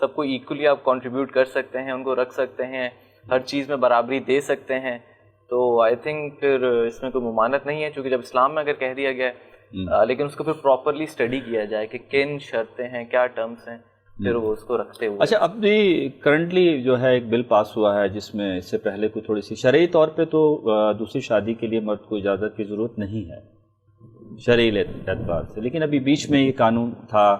سب کو ایکولی آپ کنٹریبیوٹ کر سکتے ہیں, ان کو رکھ سکتے ہیں, ہر چیز میں برابری دے سکتے ہیں, تو آئی تھنک پھر اس میں کوئی ممانعت نہیں ہے, چونکہ جب اسلام میں اگر کہہ دیا گیا ہے, لیکن اس کو پھر پراپرلی اسٹڈی کیا جائے کہ کن شرطیں ہیں, کیا ٹرمس ہیں, پھر وہ اس کو رکھتے ہوئے. اچھا, اب بھی کرنٹلی جو ہے ایک بل پاس ہوا ہے جس میں اس سے پہلے کو تھوڑی سی شرعی طور پہ تو دوسری شادی کے لیے مرد کو اجازت کی ضرورت نہیں ہے شرعی اعتبار سے, لیکن ابھی بیچ میں یہ قانون تھا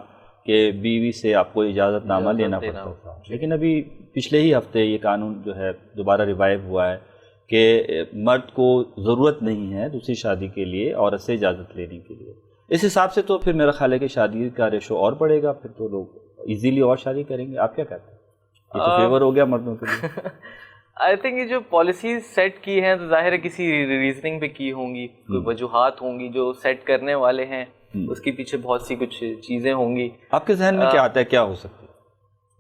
کہ بیوی سے آپ کو اجازت نامہ لینا پڑتا تھا, لیکن ابھی پچھلے ہی ہفتے یہ قانون جو ہے دوبارہ ریوائیو ہوا ہے کہ مرد کو ضرورت نہیں ہے دوسری شادی کے لیے عورت سے اجازت لینے کے لیے. اس حساب سے تو پھر میرا خیال ہے کہ شادی کا ریشو اور بڑھے گا, پھر تو لوگ ایزیلی اور شادی کریں گے. آپ کیا کہتے ہیں, یہ تو فیور ہو گیا مردوں کے لیے؟ آئی تھنک یہ جو پالیسیز سیٹ کی ہیں تو ظاہر ہے کسی ریزننگ پہ کی ہوں گی, کوئی وجوہات ہوں گی, جو سیٹ کرنے والے ہیں اس کے پیچھے بہت سی کچھ چیزیں ہوں گی. آپ کے ذہن میں کیا آتا ہے, کیا ہو سکتی ہے؟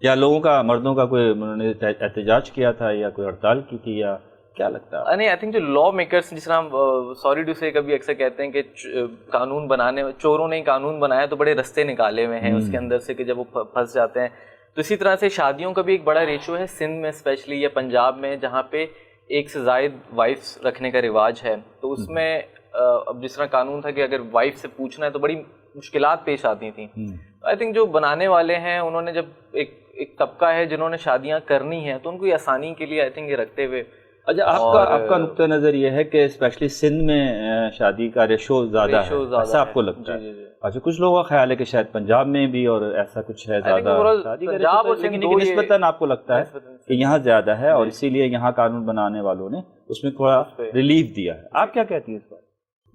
یا لوگوں کا, مردوں کا کوئی انہوں نے احتجاج کیا تھا یا کوئی ہڑتال کی تھی, یا کیا لگتا ہے؟ نہیں, آئی تھنک جو لا میکرس, جس طرح ہم سوری ٹو سے کبھی اکثر کہتے ہیں کہ قانون بنانے, چوروں نے ہی قانون بنایا تو بڑے رستے نکالے ہوئے ہیں اس کے اندر سے کہ جب وہ پھنس جاتے ہیں. تو اسی طرح سے شادیوں کا بھی ایک بڑا ریشو ہے سندھ میں اسپیشلی, یا پنجاب میں, جہاں پہ ایک سے زائد وائفس رکھنے کا رواج ہے. تو اس میں اب جس طرح قانون تھا کہ اگر وائف سے پوچھنا ہے تو بڑی مشکلات پیش آتی تھیں. آئی تھنک جو بنانے والے ہیں انہوں نے, جب ایک طبقہ ہے جنہوں نے شادیاں کرنی ہیں تو ان کو یہ آسانی کے لیے آئی تھنک یہ رکھتے ہوئے. اچھا, آپ کا نقطہ نظر یہ ہے کہ اسپیشلی سندھ میں شادی کا ریشو زیادہ ہے, ایسا آپ کو لگتا ہے؟ اچھا, کچھ لوگوں کا خیال ہے کہ شاید پنجاب میں بھی اور ایسا کچھ ہے زیادہ, لیکن نسبتاً آپ کو لگتا ہے کہ یہاں زیادہ ہے اور اسی لیے یہاں قانون بنانے والوں نے اس میں تھوڑا ریلیف دیا ہے. آپ کیا کہتی ہیں اس پر؟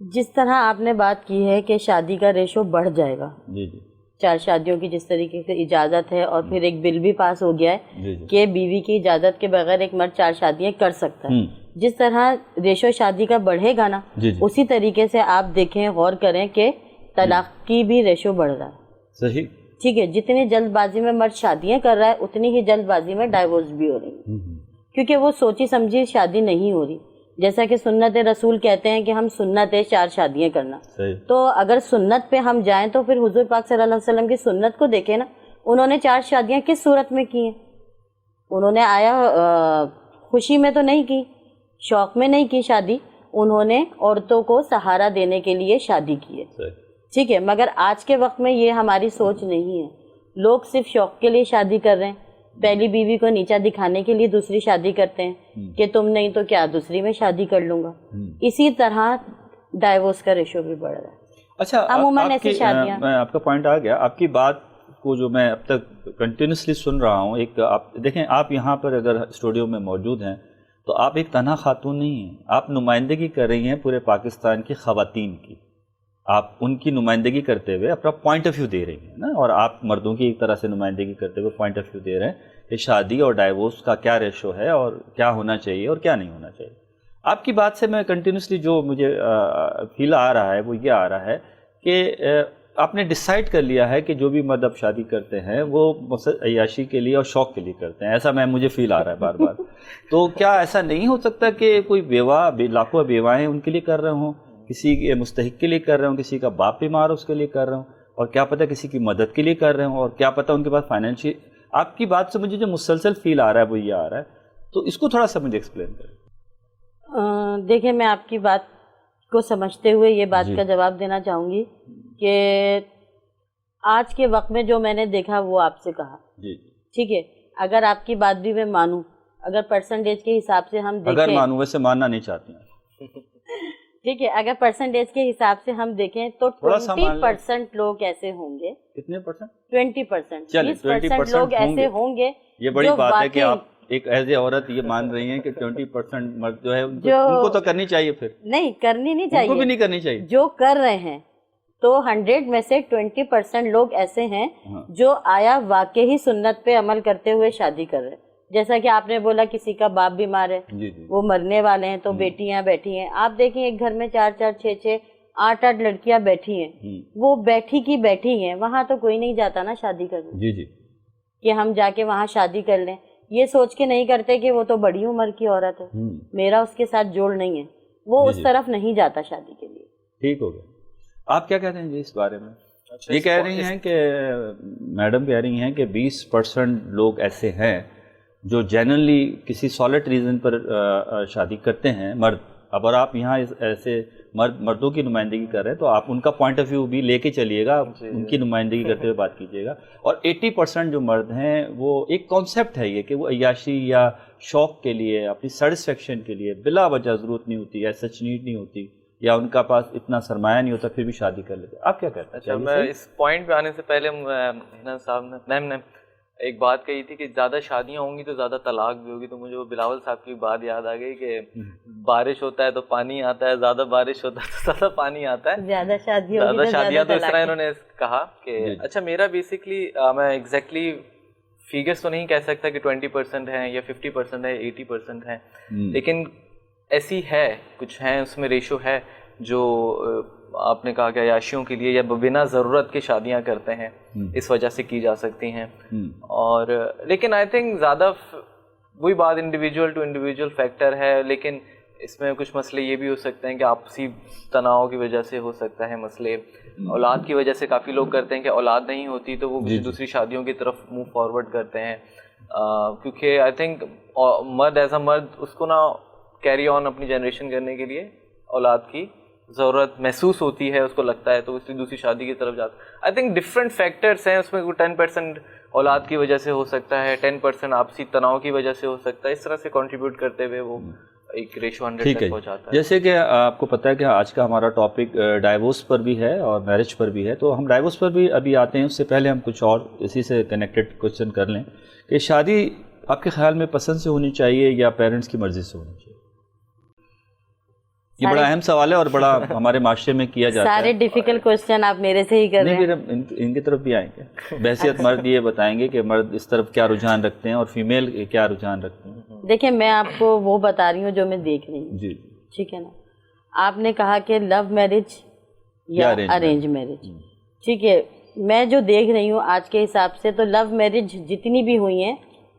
جس طرح آپ نے بات کی ہے کہ شادی کا ریشو بڑھ جائے گا, جی جی, 4 شادیوں کی جس طریقے سے اجازت ہے, اور پھر ایک بل بھی پاس ہو گیا ہے کہ بیوی کی اجازت کے بغیر ایک مرد 4 شادیاں کر سکتا ہے. جس طرح ریشو شادی کا بڑھے گا نا, اسی طریقے سے آپ دیکھیں, غور کریں کہ طلاق کی بھی ریشو بڑھ رہا ہے. صحیح, ٹھیک ہے, جتنی جلد بازی میں مرد شادیاں کر رہا ہے اتنی ہی جلد بازی میں ڈائیورس بھی ہو رہی ہے, کیونکہ وہ سوچی سمجھی شادی نہیں ہو رہی. جیسا کہ سنت رسول کہتے ہیں کہ ہم سنت ہے 4 شادیاں کرنا. تو اگر سنت پہ ہم جائیں تو پھر حضور پاک صلی اللہ علیہ وسلم کی سنت کو دیکھیں نا, انہوں نے 4 شادیاں کس صورت میں کی ہیں؟ انہوں نے آیا خوشی میں تو نہیں کی, شوق میں نہیں کی شادی, انہوں نے عورتوں کو سہارا دینے کے لیے شادی کی ہے. ٹھیک ہے, مگر آج کے وقت میں یہ ہماری سوچ نہیں ہے. لوگ صرف شوق کے لیے شادی کر رہے ہیں, پہلی بیوی کو نیچا دکھانے کے لیے دوسری شادی کرتے ہیں کہ تم نہیں تو کیا دوسری میں شادی کر لوں گا. اسی طرح ڈائیورس کا ریشو بھی بڑھ رہا ہے. اچھا, عموماً ایسی شادیاں, میں آپ کا پوائنٹ آ گیا, آپ کی بات کو جو میں اب تک کنٹینیوسلی سن رہا ہوں. ایک آپ دیکھیں, آپ یہاں پر اگر اسٹوڈیو میں موجود ہیں تو آپ ایک تنہا خاتون نہیں ہیں, آپ نمائندگی کر رہی ہیں پورے پاکستان کی خواتین کی. آپ ان کی نمائندگی کرتے ہوئے اپنا پوائنٹ آف ویو دے رہی ہیں نا, اور آپ مردوں کی ایک طرح سے نمائندگی کرتے ہوئے پوائنٹ آف ویو دے رہے ہیں کہ شادی اور ڈائیورس کا کیا ریشو ہے اور کیا ہونا چاہیے اور کیا نہیں ہونا چاہیے. آپ کی بات سے میں کنٹینیوسلی جو مجھے فیل آ رہا ہے وہ یہ آ رہا ہے کہ آپ نے ڈیسائیڈ کر لیا ہے کہ جو بھی مرد اب شادی کرتے ہیں وہ عیاشی کے لیے اور شوق کے لیے کرتے ہیں. ایسا مجھے فیل آ رہا ہے بار بار. تو کیا ایسا نہیں ہو سکتا کہ کوئی بیوہ, لاکھوں بیوائیں ان کے لیے کر رہے ہوں, کسی کے مستحق کے لیے کر رہے ہوں, کسی کا باپ بیمار ہو اس کے لیے کر رہے ہوں, اور کیا پتہ کسی کی مدد کے لیے کر رہے ہوں, اور کیا پتہ ان کے پاس فائنینشیل. آپ کی بات سے مجھے جو مسلسل فیل آ رہا ہے وہ یہ آ رہا ہے, تو اس کو تھوڑا سا مجھے ایکسپلین کریں. دیکھیں, میں آپ کی بات کو سمجھتے ہوئے یہ بات کا جواب دینا چاہوں گی کہ آج کے وقت میں جو میں نے دیکھا وہ آپ سے کہا. ٹھیک ہے, اگر آپ کی بات بھی میں مانوں, اگر پرسنٹیج کے حساب سے ہم دیکھیں, اگر مانوں, ویسے ماننا نہیں چاہتی ہیں, ٹھیک ہے, اگر پرسنٹیج کے حساب سے ہم دیکھیں تو 20% لوگ ایسے ہوں گے. کتنے پرسنٹ؟ 20%. 20% لوگ ایسے ہوں گے. یہ بڑی بات ہے کہ آپ ایک ایز اے عورت یہ مان رہی ہیں کہ 20% مرد جو ہے ان کو تو کرنی چاہیے. پھر نہیں کرنی نہیں چاہیے, ان کو بھی نہیں کرنی چاہیے. جو کر رہے ہیں تو 100 میں سے 20% لوگ ایسے ہیں جو آیا واقعی سنت پہ عمل کرتے ہوئے شادی کر رہے ہیں. جیسا کہ آپ نے بولا کسی کا باپ بیمار ہے, وہ مرنے والے ہیں, تو بیٹیاں بیٹھی ہیں. آپ دیکھیں ایک گھر میں 4 6 8 لڑکیاں بیٹھی ہیں, وہ بیٹھی کی بیٹھی ہیں, وہاں تو کوئی نہیں جاتا نا شادی کرنے کہ ہم جا کے وہاں شادی کر لیں. یہ سوچ کے نہیں کرتے کہ وہ تو بڑی عمر کی عورت ہے, میرا اس کے ساتھ جوڑ نہیں ہے, وہ اس طرف نہیں جاتا شادی کے لیے. ٹھیک ہو گیا. آپ کیا کہتے ہیں جی اس بارے میں؟ یہ کہہ رہی ہیں کہ میڈم کہہ رہی ہیں کہ 20% لوگ ایسے ہیں جو جنرلی کسی سالڈ ریزن پر شادی کرتے ہیں مرد. اب اور آپ یہاں ایسے مردوں کی نمائندگی کر رہے ہیں تو آپ ان کا پوائنٹ آف ویو بھی لے کے چلیے گا, ان کی نمائندگی کرتے ہوئے بات کیجیے گا. اور 80% جو مرد ہیں وہ ایک کانسیپٹ ہے یہ کہ وہ عیاشی یا شوق کے لیے, اپنی سیٹسفیکشن کے لیے بلا وجہ ضرورت نہیں ہوتی یا سچ نیڈ نہیں ہوتی یا ان کا پاس اتنا سرمایہ نہیں ہوتا پھر بھی شادی کر لیتے. آپ کیا کہتے ہیں؟ اچھا, میں اس پوائنٹ پہ آنے سے پہلے ہنا صاحب نے میم نے ایک بات کہی تھی کہ زیادہ شادیاں ہوں گی تو زیادہ طلاق بھی ہوگی, تو مجھے وہ بلاول صاحب کی بات یاد آ گئی کہ بارش ہوتا ہے تو پانی آتا ہے, زیادہ بارش ہوتا ہے تو زیادہ پانی آتا ہے, زیادہ شادیاں تو اس طرح انہوں نے کہا کہ اچھا میرا بیسکلی میں ایگزیکٹلی فیگرس تو نہیں کہہ سکتا کہ 20% ہیں یا 50% ہے 80% ہیں, لیکن ایسی ہے کچھ ہیں اس میں ریشو ہے جو آپ نے کہا کہ عیاشیوں کے لیے یا بنا ضرورت کی شادیاں کرتے ہیں, اس وجہ سے کی جا سکتی ہیں. اور لیکن آئی تھنک زیادہ وہی بات انڈیویجول ٹو انڈیویجول فیکٹر ہے, لیکن اس میں کچھ مسئلے یہ بھی ہو سکتے ہیں کہ آپسی تناؤ کی وجہ سے ہو سکتا ہے مسئلے, اولاد کی وجہ سے کافی لوگ کرتے ہیں کہ اولاد نہیں ہوتی تو وہ دوسری شادیوں کی طرف موو فارورڈ کرتے ہیں, کیونکہ آئی تھنک مرد ایز اے مرد اس کو نا کیری آن اپنی جنریشن کرنے کے لیے اولاد کی ضرورت محسوس ہوتی ہے, اس کو لگتا ہے تو اس دوسری شادی کی طرف جاتا ہے. آئی تھنک ڈفرینٹ فیکٹرس ہیں اس میں, 10% اولاد کی وجہ سے ہو سکتا ہے, 10% آپسی تناؤ کی وجہ سے ہو سکتا ہے, اس طرح سے کنٹریبیوٹ کرتے ہوئے وہ ایک ریشو 100 تک پہنچاتا ہے. جیسے کہ آپ کو پتہ ہے کہ آج کا ہمارا ٹاپک ڈائیورس پر بھی ہے اور میرج پر بھی ہے, تو ہم ڈائیورس پر بھی ابھی آتے ہیں. اس سے پہلے ہم کچھ اور اسی سے کنیکٹڈ کوشچن کر لیں کہ شادی آپ کے خیال میں پسند سے ہونی چاہیے یا پیرنٹس کی مرضی سے ہونی چاہیے؟ یہ بڑا اہم سوال ہے اور بڑا ہمارے معاشرے میں کیا جاتا ہے. سارے ڈیفیکلٹ کوسچن آپ میرے سے ہی کر رہے ہیں. نہیں, پھر ان کی طرف بھی آئیں گے. بحیثیت مرد یہ بتائیں گے کہ مرد اس طرف کیا رجحان رکھتے ہیں اور فیمیل کیا رجحان رکھتے ہیں. دیکھیں میں آپ کو وہ بتا رہی ہوں جو میں دیکھ رہی ہوں. جی ٹھیک ہے نا, آپ نے کہا کہ لو میرج یا ارینج میرج, ٹھیک ہے, میں جو دیکھ رہی ہوں آج کے حساب سے تو لو میرج جتنی بھی ہوئی ہیں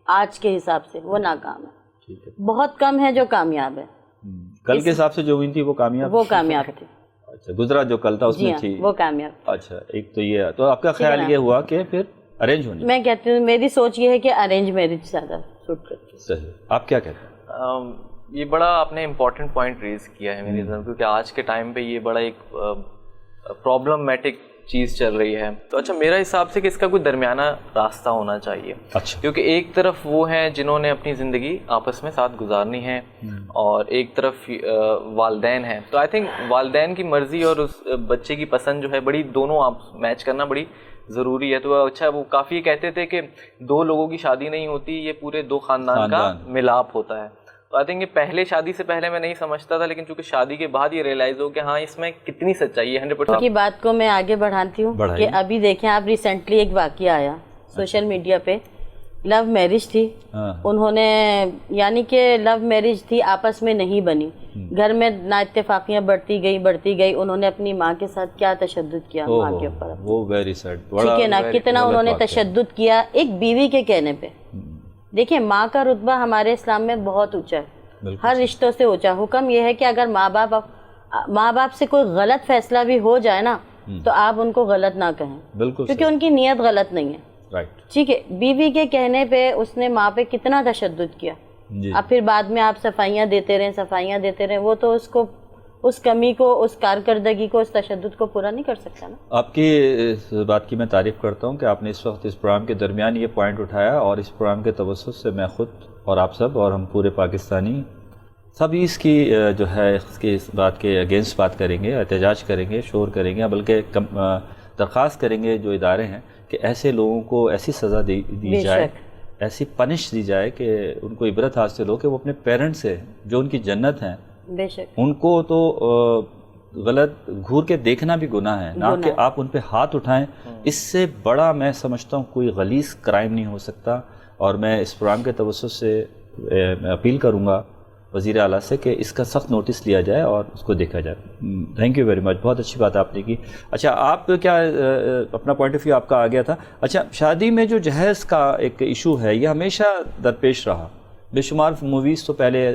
آج کے حساب سے وہ ناکام ہے, بہت کم ہے جو کامیاب ہے. کل کے حساب سے جو ہوئی تھی وہ کامیاب تھی. اچھا, گزرا جو کل تھا اس میں تھی وہ کامیاب. اچھا, ایک تو یہ, تو آپ کا خیال یہ ہوا کہ پھر ارینج ہونی؟ میں کہتی ہوں میری سوچ یہ ہے کہ ارینج میرج زیادہ سوٹ کرتی ہے. صحیح, آپ کیا کہتے ہیں؟ یہ بڑا آپ نے امپورٹنٹ پوائنٹ ریز کیا ہے میری طرف, کیونکہ آج کے ٹائم پہ یہ بڑا ایک پرابلممیٹک چیز چل رہی ہے. تو اچھا میرا حساب سے کہ اس کا کوئی درمیانہ راستہ ہونا چاہیے. اچھا, کیونکہ ایک طرف وہ ہیں جنہوں نے اپنی زندگی آپس میں ساتھ گزارنی ہے اور ایک طرف والدین ہیں. تو آئی تھنک والدین کی مرضی اور اس بچے کی پسند جو ہے بڑی, دونوں آپ میچ کرنا بڑی ضروری ہے. تو اچھا وہ کافی کہتے تھے کہ 2 لوگوں کی شادی نہیں ہوتی, یہ پورے 2 خاندان کا ملاپ ہوتا ہے. تو آئی تھنک یہ پہلے شادی سے پہلے میں نہیں سمجھتا تھا, لیکن چونکہ شادی کے بعد یہ ریئلائز ہو کہ ہاں اس میں کتنی سچائی ہے. 100% کی بات کو میں آگے بڑھاتی ہوں کہ ابھی دیکھیں آپ ریسنٹلی ایک واقعہ آیا سوشل میڈیا پہ, لو میرج تھی, انہوں نے یعنی کہ لو میرج تھی آپس میں نہیں بنی, گھر میں نا اتفاقیاں بڑھتی گئی, انہوں نے اپنی ماں کے ساتھ کیا تشدد کیا ماں کے اوپر, وہ ویری سیڈ, ٹھیک ہے نا, کتنا انہوں نے تشدد کیا ایک بیوی کے کہنے پہ. دیکھیں ماں کا رتبہ ہمارے اسلام میں بہت اونچا ہے, ہر رشتوں سے اونچا. حکم یہ ہے کہ اگر ماں باپ سے کوئی غلط فیصلہ بھی ہو جائے نا تو آپ ان کو غلط نہ کہیں, بالکل, کیونکہ ان کی نیت غلط نہیں ہے. ٹھیک ہے, بیوی کے کہنے پہ اس نے ماں پہ کتنا تشدد کیا, اب پھر بعد میں آپ صفائیاں دیتے رہیں, وہ تو اس کو, اس کمی کو, اس کارکردگی کو, اس تشدد کو پورا نہیں کر سکتا نا. آپ کی اس بات کی میں تعریف کرتا ہوں کہ آپ نے اس وقت اس پروگرام کے درمیان یہ پوائنٹ اٹھایا, اور اس پروگرام کے توسط سے میں خود اور آپ سب اور ہم پورے پاکستانی سبھی اس کی جو ہے اس کی اس بات کے اگینسٹ بات کریں گے, احتجاج کریں گے, شور کریں گے, بلکہ درخواست کریں گے جو ادارے ہیں کہ ایسے لوگوں کو ایسی سزا دی جائے, ایسی پنش دی جائے کہ ان کو عبرت حاصل ہو کہ وہ اپنے پیرنٹس سے جو ان کی جنت ہیں بے شک, ان کو تو غلط گھور کے دیکھنا بھی گناہ ہے, نہ کہ آپ ان پہ ہاتھ اٹھائیں. اس سے بڑا میں سمجھتا ہوں کوئی غلیظ کرائم نہیں ہو سکتا. اور میں اس پروگرام کے توسط سے اپیل کروں گا وزیر اعلیٰ سے کہ اس کا سخت نوٹس لیا جائے اور اس کو دیکھا جائے. تھینک یو ویری مچ, بہت اچھی بات آپ نے کی. اچھا, آپ کیا اپنا پوائنٹ آف ویو آپ کا آ گیا تھا. اچھا, شادی میں جو جہیز کا ایک ایشو ہے یہ ہمیشہ درپیش رہا. بے شمار موویز تو پہلے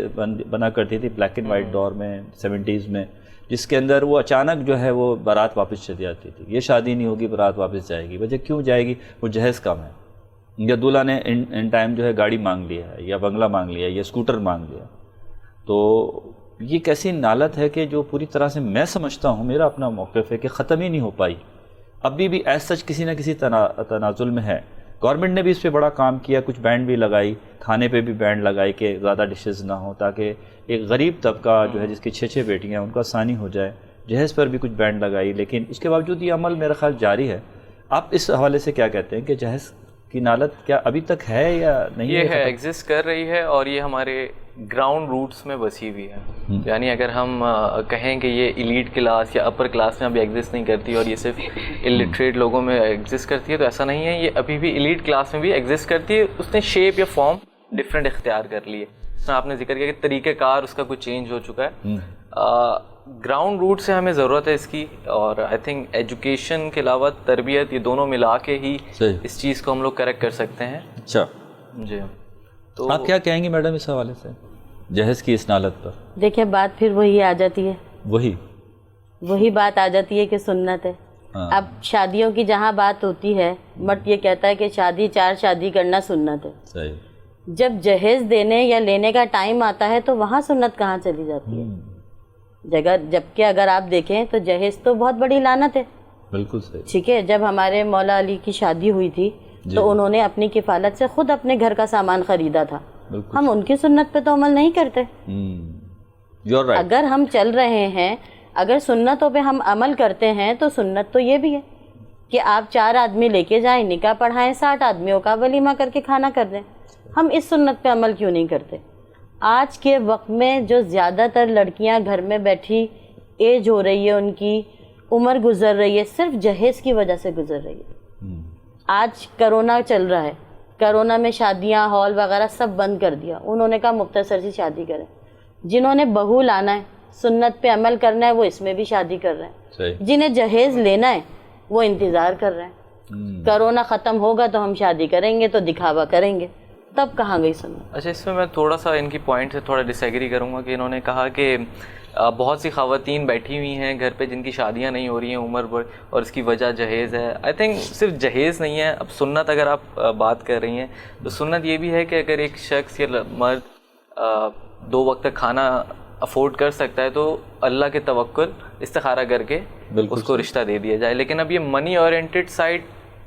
بنا کرتی تھی بلیک اینڈ وائٹ دور میں 70s میں, جس کے اندر وہ اچانک جو ہے وہ بارات واپس چلی جاتی تھی. یہ شادی نہیں ہوگی بارات واپس جائے گی. وجہ کیوں جائے گی؟ وہ جہیز کم ہے, یا دولہا نے ان ٹائم جو ہے گاڑی مانگ لیا ہے, یا بنگلہ مانگ لیا, یا اسکوٹر مانگ لیا. تو یہ ایک ایسی نالت ہے کہ جو پوری طرح سے میں سمجھتا ہوں, میرا اپنا موقف ہے کہ ختم ہی نہیں ہو پائی. ابھی بھی ایز سچ کسی نہ کسی تنازل میں ہے. گورنمنٹ نے بھی اس پہ بڑا کام کیا, کچھ بینڈ بھی لگائی, کھانے پہ بھی بینڈ لگائی کہ زیادہ ڈشز نہ ہوں, تاکہ ایک غریب طبقہ جو ہے جس کی 6 بیٹیاں ہیں ان کا آسانی ہو جائے. جہیز پر بھی کچھ بینڈ لگائی, لیکن اس کے باوجود یہ عمل میرا خیال جاری ہے. آپ اس حوالے سے کیا کہتے ہیں کہ جہیز کی نالت کیا ابھی تک ہے یا نہیں؟ یہ ہے, ایگزسٹ کر رہی ہے, اور یہ ہمارے گراؤنڈ روٹس میں بسی ہوئی ہے. یعنی اگر ہم کہیں کہ یہ ایلیٹ کلاس یا اپر کلاس میں ابھی ایگزسٹ نہیں کرتی اور یہ صرف الٹریٹ لوگوں میں ایگزسٹ کرتی ہے, تو ایسا نہیں ہے. یہ ابھی بھی ایلیٹ کلاس میں بھی ایگزسٹ کرتی ہے. اس نے شیپ یا فارم ڈفرینٹ اختیار کر لی ہے. اس میں آپ نے ذکر کیا کہ طریقہ کار اس کا کچھ چینج ہو چکا ہے. گراؤنڈ روٹ سے ہمیں ضرورت ہے اس کی, اور آئی تھنک ایجوکیشن کے علاوہ تربیت, یہ دونوں ملا کے ہی اس چیز کو ہم لوگ کریکٹ کر سکتے ہیں. اچھا جی, تو آپ کیا کہیں گی میڈم اس حوالے سے جہیز کی اس نالت پر؟ دیکھیں بات پھر وہی آ جاتی ہے, وہی بات آ جاتی ہے کہ سنت ہے. اب شادیوں کی جہاں بات ہوتی ہے, مرد یہ کہتا ہے کہ 4 شادی کرنا سنت ہے. صحیح. جب جہیز دینے یا لینے کا ٹائم آتا ہے تو وہاں سنت کہاں چلی جاتی ہے جگہ؟ جبکہ اگر آپ دیکھیں تو جہیز تو بہت بڑی لعنت ہے. بالکل صحیح. ٹھیک ہے, جب ہمارے مولا علی کی شادی ہوئی تھی تو انہوں نے اپنی کفالت سے خود اپنے گھر کا سامان خریدا تھا. ہم ان کی سنت پہ تو عمل نہیں کرتے. اگر ہم چل رہے ہیں, اگر سنتوں پہ ہم عمل کرتے ہیں تو سنت تو یہ بھی ہے کہ آپ 4 آدمی لے کے جائیں, نکاح پڑھائیں, 60 آدمیوں کا ولیمہ کر کے کھانا کر دیں. ہم اس سنت پہ عمل کیوں نہیں کرتے؟ آج کے وقت میں جو زیادہ تر لڑکیاں گھر میں بیٹھی ایج ہو رہی ہے, ان کی عمر گزر رہی ہے, صرف جہیز کی وجہ سے گزر رہی ہے. آج کرونا چل رہا ہے, کرونا میں شادیاں ہال وغیرہ سب بند کر دیا. انہوں نے کہا مختصر سی شادی کریں. جنہوں نے بہو لانا ہے, سنت پہ عمل کرنا ہے, وہ اس میں بھی شادی کر رہے ہیں. جنہیں جہیز لینا ہے وہ انتظار کر رہے ہیں. کرونا ختم ہوگا تو ہم شادی کریں گے, تو دکھاوا کریں گے, تب کہاں گئی سنت؟ اچھا, اس میں میں تھوڑا سا ان کی پوائنٹ سے تھوڑا ڈس ایگری کروں گا کہ انہوں نے کہا کہ بہت سی خواتین بیٹھی ہوئی ہیں گھر پہ جن کی شادیاں نہیں ہو رہی ہیں عمر پر, اور اس کی وجہ جہیز ہے. آئی تھنک صرف جہیز نہیں ہے. اب سنت اگر آپ بات کر رہی ہیں تو سنت یہ بھی ہے کہ اگر ایک شخص یا مرد 2 وقت تک کھانا افورڈ کر سکتا ہے تو اللہ کے توکل استخارہ کر کے اس کو رشتہ دے دیا جائے. لیکن اب یہ منی اورینٹڈ سائڈ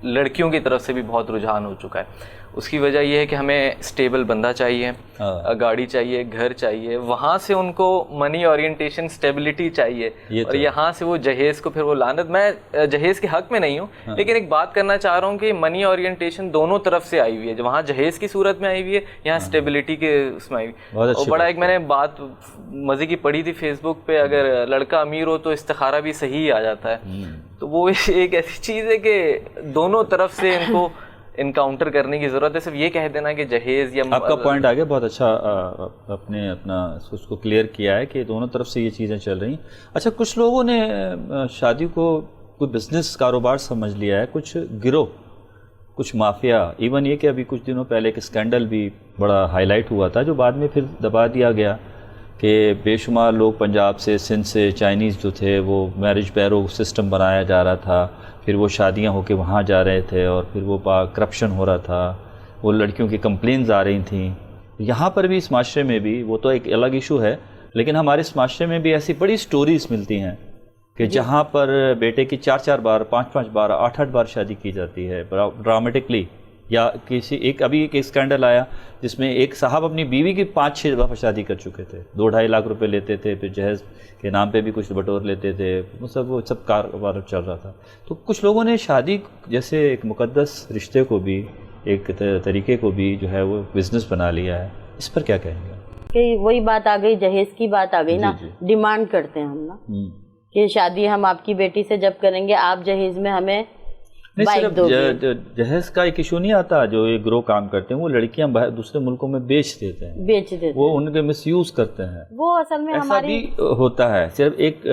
لڑکیوں کی طرف سے بھی بہت رجحان ہو چکا ہے. اس کی وجہ یہ ہے کہ ہمیں اسٹیبل بندہ چاہیے, گاڑی چاہیے, گھر چاہیے, وہاں سے ان کو منی اورینٹیشن اسٹیبلٹی چاہیے, اور یہاں سے وہ جہیز کو پھر وہ لعنت. میں جہیز کے حق میں نہیں ہوں, لیکن ایک بات کرنا چاہ رہا ہوں کہ منی اورینٹیشن دونوں طرف سے آئی ہوئی ہے. وہاں جہیز کی صورت میں آئی ہوئی ہے, یہاں اسٹیبلٹی کے اس میں آئی ہوئی. اور بڑا ایک میں نے بات مزے کی پڑھی تھی فیس بک پہ, اگر لڑکا امیر ہو تو استخارہ بھی صحیح آ جاتا ہے. تو وہ ایک ایسی چیز ہے کہ دونوں طرف سے ان کو انکاؤنٹر کرنے کی ضرورت ہے. صرف یہ کہہ دینا کہ جہیز یا آپ کا پوائنٹ آگے بہت اچھا اپنا اس کو کلیئر کیا ہے کہ دونوں طرف سے یہ چیزیں چل رہی ہیں. اچھا, کچھ لوگوں نے شادی کو کوئی بزنس کاروبار سمجھ لیا ہے, کچھ گروہ, کچھ مافیا. ایون یہ کہ ابھی کچھ دنوں پہلے ایک اسکینڈل بھی بڑا ہائی لائٹ ہوا تھا جو بعد میں پھر دبا دیا گیا کہ بے شمار لوگ پنجاب سے, سندھ سے, چائنیز جو تھے وہ میرج بیرو سسٹم بنایا جا رہا تھا, پھر وہ شادیاں ہو کے وہاں جا رہے تھے, اور پھر وہ کرپشن ہو رہا تھا, وہ لڑکیوں کی کمپلینز آ رہی تھیں. یہاں پر بھی اس معاشرے میں بھی, وہ تو ایک الگ ایشو ہے, لیکن ہمارے اس معاشرے میں بھی ایسی بڑی سٹوریز ملتی ہیں کہ جہاں پر بیٹے کی 4 بار 5 بار 8 بار شادی کی جاتی ہے ڈرامٹکلی. یا کسی ایک ابھی ایک اسکینڈل آیا جس میں ایک صاحب اپنی بیوی کی 5-6 دفعہ شادی کر چکے تھے, 2-2.5 لاکھ روپے لیتے تھے, پھر جہیز کے نام پہ بھی کچھ بٹور لیتے تھے, وہ سب کاروبار چل رہا تھا. تو کچھ لوگوں نے شادی جیسے ایک مقدس رشتے کو بھی, ایک طریقے کو بھی جو ہے وہ بزنس بنا لیا ہے. اس پر کیا کہیں گے؟ کہ وہی بات آ گئی, جہیز کی بات آ گئی نا. ڈیمانڈ کرتے ہیں ہم نا کہ شادی ہم آپ کی بیٹی سے جب کریں گے, آپ جہیز میں ہمیں صرف جہیز کا ایک ایشو نہیں آتا. جو یہ گروہ کام کرتے ہیں وہ لڑکیاں دوسرے ملکوں میں بیچ دیتے ہیں, وہ ان کے مس یوز کرتے ہیں. وہ اصل میں ایسا بھی ہوتا ہے, صرف ایک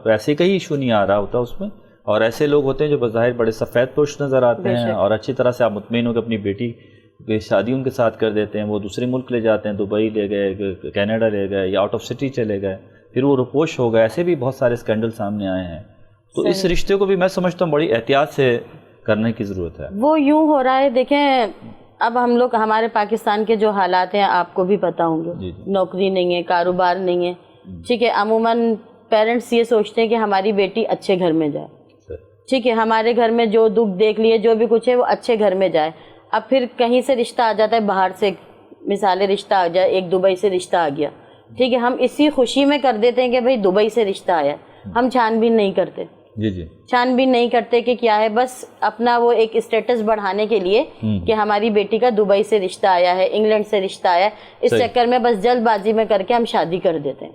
پیسے کا ہی ایشو نہیں آ رہا ہوتا اس میں. اور ایسے لوگ ہوتے ہیں جو بظاہر بڑے سفید پوش نظر آتے ہیں, اور اچھی طرح سے آپ مطمئن ہو کہ اپنی بیٹی کی شادی ان کے ساتھ کر دیتے ہیں. وہ دوسرے ملک لے جاتے ہیں, دبئی لے گئے, کینیڈا لے گئے, یا آؤٹ آف سٹی چلے گئے, پھر وہ روپوش ہو گیا، ایسے بھی بہت سارے اسکینڈل سامنے آئے ہیں. تو اس رشتے کو بھی میں سمجھتا ہوں بڑی احتیاط سے کرنے کی ضرورت ہے. وہ یوں ہو رہا ہے، دیکھیں اب ہم لوگ ہمارے پاکستان کے جو حالات ہیں آپ کو بھی پتہ ہوں گے، نوکری نہیں ہے، کاروبار نہیں ہے، ٹھیک ہے. عموماً پیرنٹس یہ سوچتے ہیں کہ ہماری بیٹی اچھے گھر میں جائے، ٹھیک ہے، ہمارے گھر میں جو دکھ دیکھ لیے جو بھی کچھ ہے وہ اچھے گھر میں جائے. اب پھر کہیں سے رشتہ آ جاتا ہے باہر سے، مثال رشتہ آ جائے، ایک دبئی سے رشتہ آ گیا، ٹھیک ہے، ہم اسی خوشی میں کر دیتے ہیں کہ بھئی دبئی سے رشتہ آیا، ہم چھان بین نہیں کرتے. چھان بین نہیں کرتے کہ کیا ہے، بس اپنا وہ ایک اسٹیٹس بڑھانے کے لیے کہ ہماری بیٹی کا دبئی سے رشتہ آیا ہے، انگلینڈ سے رشتہ آیا ہے، اس چکر میں بس جلد بازی میں کر کے ہم شادی کر دیتے ہیں.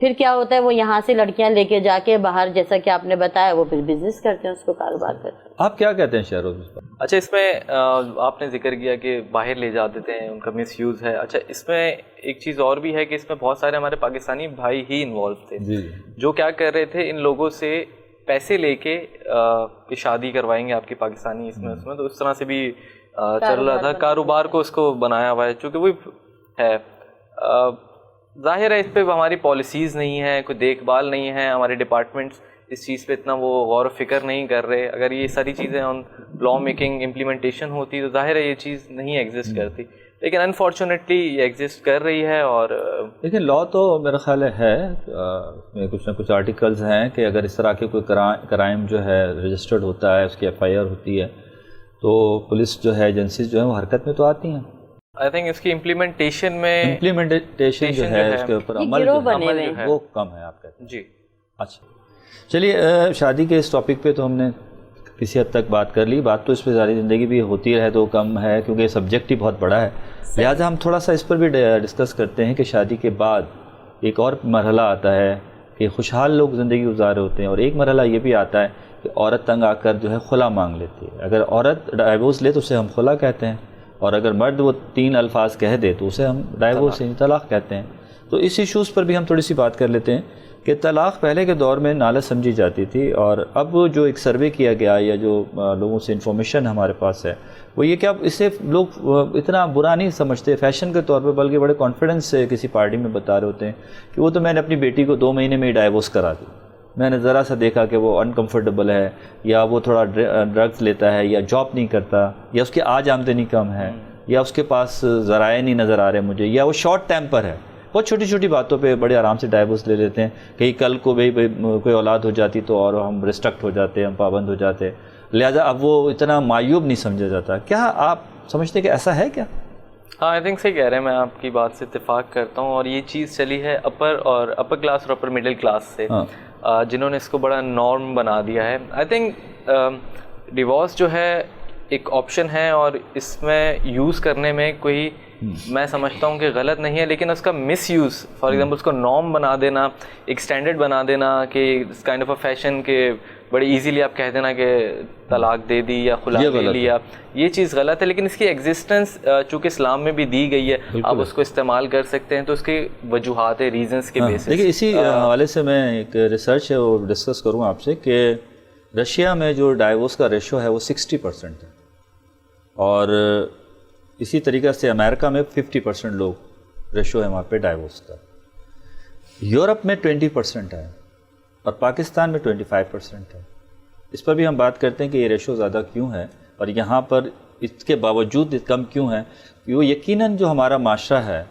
پھر کیا ہوتا ہے، وہ یہاں سے لڑکیاں لے کے جا کے باہر، جیسا کہ آپ نے بتایا، وہ پھر بزنس کرتے ہیں، اس کو کاروبار کرتے ہیں. آپ کیا کہتے ہیں شہروز؟ اچھا، اس میں آپ نے ذکر کیا کہ باہر لے جا دیتے ہیں، ان کا مس یوز ہے. اچھا، اس میں ایک چیز اور بھی ہے کہ اس میں بہت سارے ہمارے پاکستانی بھائی ہی انوالو تھے جو کیا کر رہے تھے، ان لوگوں سے پیسے لے کے کہ شادی کروائیں گے آپ کی پاکستانی اس میں تو اس طرح سے بھی چل رہا تھا. کاروبار کو اس کو بنایا ہوا ہے، چونکہ وہ ہے ظاہر ہے اس پہ ہماری پالیسیز نہیں ہیں، کوئی دیکھ بھال نہیں ہے، ہمارے ڈپارٹمنٹس اس چیز پہ اتنا وہ غور و فکر نہیں کر رہے. اگر یہ ساری چیزیں آن لا میکنگ امپلیمنٹیشن ہوتی تو ظاہر ہے یہ چیز نہیں ایگزسٹ کرتی، لیکن انفارچونیٹلی یہ ایگزسٹ کر رہی ہے. اور لیکن لا تو میرا خیال ہے اس میں کچھ نہ کچھ آرٹیکلز ہیں کہ اگر اس طرح کے کوئی کرائم جو ہے رجسٹرڈ ہوتا ہے، اس کی ایف آئی آر ہوتی ہے، تو پولیس جو ہے ایجنسیز جو ہیں وہ حرکت میں تو آتی ہیں. آئی تھنک اس کی امپلیمنٹیشن جو ہے اس کے اوپر عمل جو ہے وہ کم ہے آپ کہتے ہیں. جی اچھا، چلیے شادی کے اس ٹاپک پہ تو ہم نے کسی حد تک بات کر لی. بات تو اس پہ ساری زندگی بھی ہوتی رہے تو کم ہے، کیونکہ یہ سبجیکٹ ہی بہت بڑا ہے. لہٰذا ہم تھوڑا سا اس پر بھی ڈسکس کرتے ہیں کہ شادی کے بعد ایک اور مرحلہ آتا ہے کہ خوشحال لوگ زندگی گزارے ہوتے ہیں، اور ایک مرحلہ یہ بھی آتا ہے کہ عورت تنگ آ کر جو ہے خلا مانگ لیتی ہے. اگر عورت ڈائیورس لے تو اسے ہم خلا کہتے ہیں، اور اگر مرد وہ 3 الفاظ کہہ دے تو اسے ہم ڈائیورس یعنی طلاق کہتے ہیں. تو اس ایشوز پر بھی ہم تھوڑی سی بات کر لیتے ہیں کہ طلاق پہلے کے دور میں نالج سمجھی جاتی تھی، اور اب جو ایک سروے کیا گیا یا جو لوگوں سے انفارمیشن ہمارے پاس ہے وہ یہ کہ اب اسے لوگ اتنا برا نہیں سمجھتے فیشن کے طور پہ، بلکہ بڑے کانفیڈنس سے کسی پارٹی میں بتا رہے ہوتے ہیں کہ وہ تو میں نے اپنی بیٹی کو 2 مہینے میں ہی ڈائیورس کرا دی. میں نے ذرا سا دیکھا کہ وہ انکمفرٹیبل ہے، یا وہ تھوڑا ڈرگز لیتا ہے، یا جاب نہیں کرتا، یا اس کی آج آمدنی کم ہے، یا اس کے پاس ذرائع نہیں نظر آ رہے مجھے، یا وہ شارٹ ٹیمپر ہے. بہت چھوٹی چھوٹی باتوں پہ بڑے آرام سے ڈائیورس لے لیتے ہیں. کہیں کل کو بھی کوئی اولاد ہو جاتی تو اور ہم ریسٹرکٹ ہو جاتے، ہم پابند ہو جاتے. لہٰذا اب وہ اتنا معیوب نہیں سمجھا جاتا. کیا آپ سمجھتے کہ ایسا ہے کیا؟ ہاں، آئی تھنک صحیح کہہ رہے ہیں، میں آپ کی بات سے اتفاق کرتا ہوں. اور یہ چیز چلی ہے اپر کلاس اور اپر مڈل کلاس سے، جنہوں نے اس کو بڑا نارم بنا دیا ہے. آئی تھنک ڈیورس جو ہے ایک آپشن ہے، اور اس میں یوز کرنے میں کوئی میں سمجھتا ہوں کہ غلط نہیں ہے، لیکن اس کا مس یوز، فار ایگزامپل اس کو نارم بنا دینا، ایک اسٹینڈرڈ بنا دینا کہ اس کائنڈ آف اے فیشن کے بڑی ایزیلی آپ کہہ دینا کہ طلاق دے دی یا خلا لے لیا، یہ چیز غلط ہے. لیکن اس کی ایگزسٹنس چونکہ اسلام میں بھی دی گئی ہے، آپ اس کو استعمال کر سکتے ہیں، تو اس کی وجوہات ہے، ریزنس کے بیسس. دیکھیے اسی حوالے سے میں ایک ریسرچ ہے وہ ڈسکس کروں آپ سے کہ رشیا میں جو ڈائیورس کا ریشو ہے وہ 60% ہے، اور اسی طریقے سے امریکہ میں 50% لوگ ریشو ہے وہاں پہ ڈائیورس کا. یورپ میں 20% ہے، اور پاکستان میں 25% ہے. اس پر بھی ہم بات کرتے ہیں کہ یہ ریشو زیادہ کیوں ہے، اور یہاں پر اس کے باوجود کم کیوں ہے. وہ یقیناً جو ہمارا معاشرہ ہے،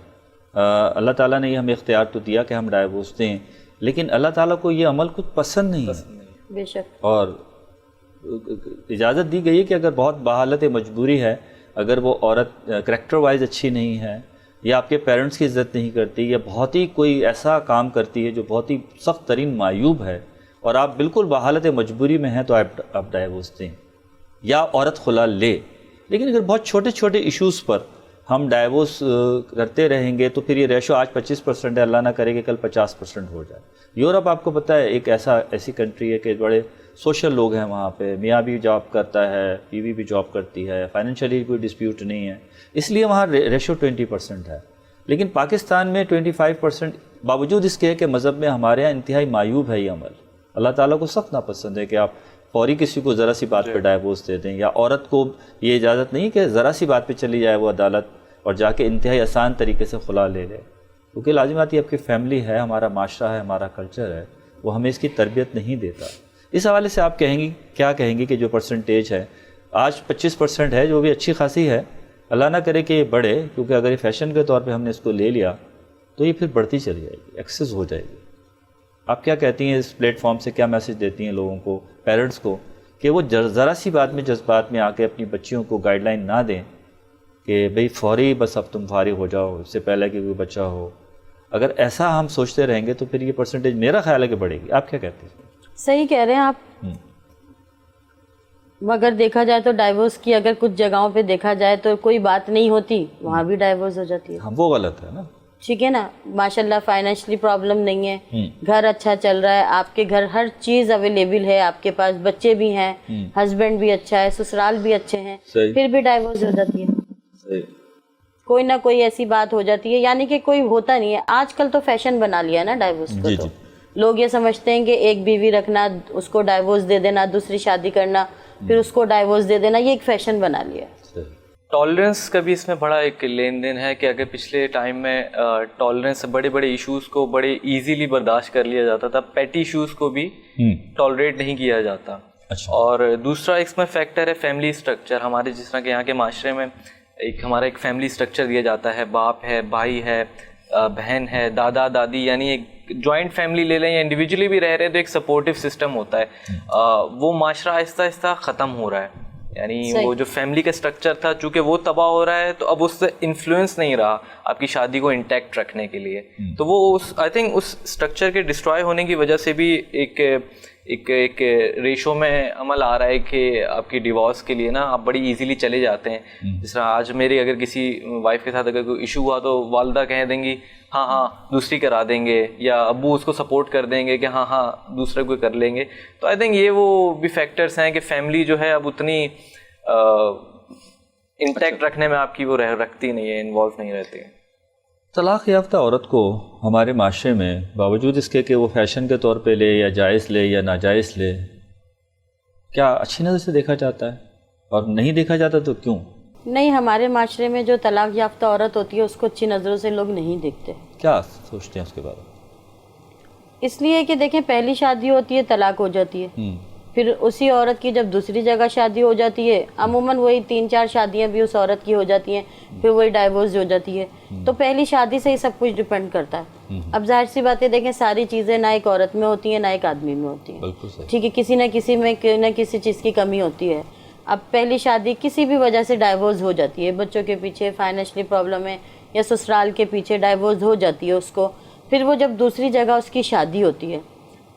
اللہ تعالیٰ نے یہ ہمیں اختیار تو دیا کہ ہم ڈائیورس دیں، لیکن اللہ تعالیٰ کو یہ عمل کچھ پسند نہیں ہے. بے شک. اور اجازت دی گئی ہے کہ اگر بہت بحالت مجبوری ہے، اگر وہ عورت کریکٹر وائز اچھی نہیں ہے، یا آپ کے پیرنٹس کی عزت نہیں کرتی، یا بہت ہی کوئی ایسا کام کرتی ہے جو بہت ہی سخت ترین معیوب ہے، اور آپ بالکل بحالت مجبوری میں ہیں، تو آپ ڈائیورس دیں یا عورت خلا لے. لیکن اگر بہت چھوٹے چھوٹے ایشوز پر ہم ڈائیورس کرتے رہیں گے تو پھر یہ ریشو آج 25% ہے، اللہ نہ کرے کہ کل 50% ہو جائے. یورپ آپ کو پتہ ہے ایک ایسی کنٹری ہے کہ بڑے سوشل لوگ ہیں وہاں پہ، میاں بھی جاب کرتا ہے، بیوی بھی جاب کرتی ہے، فائنینشلی کوئی ڈسپیوٹ نہیں ہے، اس لیے وہاں ریشو 20% ہے. لیکن پاکستان میں 25%، باوجود اس کے کہ مذہب میں ہمارے یہاں انتہائی معیوب ہے یہ عمل. اللہ تعالیٰ کو سخت ناپسند ہے کہ آپ فوری کسی کو ذرا سی بات پہ ڈائیورس دے دیں، یا عورت کو یہ اجازت نہیں کہ ذرا سی بات پہ چلی جائے وہ عدالت اور جا کے انتہائی آسان طریقے سے خلا لے لے. کیونکہ لازمات یہ آپ کی فیملی ہے, ہمارا معاشرہ ہے, ہمارا کلچر ہے, وہ ہمیں اس کی تربیت نہیں دیتا. اس حوالے سے آپ کہیں گی, کیا کہیں گی کہ جو پرسنٹیج ہے آج 25% ہے, جو بھی اچھی خاصی ہے, اللہ نہ کرے کہ یہ بڑھے, کیونکہ اگر یہ فیشن کے طور پہ ہم نے اس کو لے لیا تو یہ پھر بڑھتی چلی جائے گی, ایکسس ہو جائے گی. آپ کیا کہتی ہیں اس پلیٹ فارم سے, کیا میسج دیتی ہیں لوگوں کو, پیرنٹس کو, کہ وہ ذرا سی بات میں جذبات میں آ کے اپنی بچیوں کو گائیڈ لائن نہ دیں کہ بھئی فوری بس اب تم فارغ ہو جاؤ اس سے پہلے کہ کوئی بچہ ہو. اگر ایسا ہم سوچتے رہیں گے تو پھر یہ پرسنٹیج میرا خیال ہے کہ بڑھے گی. آپ کیا کہتے ہیں؟ صحیح کہہ رہے ہیں آپ. مگر دیکھا جائے تو ڈائیورس کی اگر کچھ جگہوں پہ دیکھا جائے تو کوئی بات نہیں ہوتی, وہاں بھی ڈائیورس ہو جاتی ہے. ہاں وہ غلط ہے نا. ٹھیک ہے نا, ماشاء اللہ فائنینشلی پرابلم نہیں ہے, گھر اچھا چل رہا ہے, آپ کے گھر ہر چیز اویلیبل ہے, آپ کے پاس بچے بھی ہیں, ہسبینڈ بھی اچھا ہے, سسرال بھی اچھے ہیں, پھر بھی ڈائیورس ہو جاتی ہے. کوئی نہ کوئی ایسی بات ہو جاتی ہے, یعنی کہ کوئی ہوتا نہیں ہے. آج کل تو فیشن بنا لیا ہے نا ڈائیورس کو. تو لوگ یہ سمجھتے ہیں کہ ایک بیوی رکھنا, اس کو ڈائیورس دے دینا, دوسری شادی کرنا, پھر اس کو ڈائیورس دے دینا, یہ ایک فیشن بنا لیا ہے. ٹالرنس کا بھی اس میں بڑا ایک لین دین ہے کہ اگر پچھلے ٹائم میں ٹالرنس بڑے بڑے ایشوز کو بڑے ایزیلی برداشت کر لیا جاتا تھا, پیٹی ایشوز کو بھی ٹالریٹ نہیں کیا جاتا. اور دوسرا اس میں فیکٹر ہے فیملی اسٹرکچر. ہمارے جس طرح کہ یہاں کے معاشرے میں ہمارا ایک فیملی اسٹرکچر دیا جاتا ہے, باپ ہے, بھائی ہے, بہن ہے, دادا دادی, یعنی ایک جوائنٹ فیملی لے لیں یا انڈیویجولی بھی رہ رہے ہیں تو ایک سپورٹیو سسٹم ہوتا ہے. وہ معاشرہ آہستہ آہستہ ختم ہو رہا ہے. یعنی وہ جو فیملی کا اسٹرکچر تھا چونکہ وہ تباہ ہو رہا ہے تو اب اس سے انفلوئنس نہیں رہا آپ کی شادی کو انٹیکٹ رکھنے کے لیے. تو وہ آئی تھنک اس اسٹرکچر کے ڈسٹرائے ہونے کی وجہ سے بھی ایک ریشو میں عمل آ رہا ہے کہ آپ کی ڈیورس کے لیے نا آپ بڑی ایزیلی چلے جاتے ہیں. جس طرح آج میری اگر کسی وائف کے ساتھ اگر کوئی ایشو ہوا تو والدہ کہہ دیں گی ہاں دوسری کرا دیں گے, یا ابو اس کو سپورٹ کر دیں گے کہ ہاں دوسرے کوئی کر لیں گے. تو آئی تھنک یہ وہ بھی فیکٹرس ہیں کہ فیملی جو ہے اب اتنی انٹیکٹ رکھنے میں آپ کی وہ رکھتی نہیں ہے, انوالو نہیں رہتی. طلاق یافتہ عورت کو ہمارے معاشرے میں باوجود اس کے کہ وہ فیشن کے طور پہ لے یا جائز لے یا ناجائز لے, کیا اچھی نظر سے دیکھا جاتا ہے؟ اور نہیں دیکھا جاتا تو کیوں؟ نہیں, ہمارے معاشرے میں جو طلاق یافتہ عورت ہوتی ہے اس کو اچھی نظروں سے لوگ نہیں دیکھتے. کیا سوچتے ہیں اس کے بارے میں؟ اس لیے کہ دیکھیں پہلی شادی ہوتی ہے طلاق ہو جاتی ہے, پھر اسی عورت کی جب دوسری جگہ شادی ہو جاتی ہے, عموماً وہی 3-4 شادیاں بھی اس عورت کی ہو جاتی ہیں, پھر وہی ڈائیورس ہو جاتی ہے. تو پہلی شادی سے ہی سب کچھ ڈپینڈ کرتا ہے. اب ظاہر سی باتیں دیکھیں ساری چیزیں نہ ایک عورت میں ہوتی ہیں نہ ایک آدمی میں ہوتی ہیں. ٹھیک ہے, کسی نہ کسی میں نہ کسی چیز کی کمی ہوتی ہے. اب پہلی شادی کسی بھی وجہ سے ڈائیورس ہو جاتی ہے, بچوں کے پیچھے, فائنینشلی پرابلم ہے, یا سسرال کے پیچھے ڈائیورس ہو جاتی ہے اس کو. پھر وہ جب دوسری جگہ اس کی شادی ہوتی ہے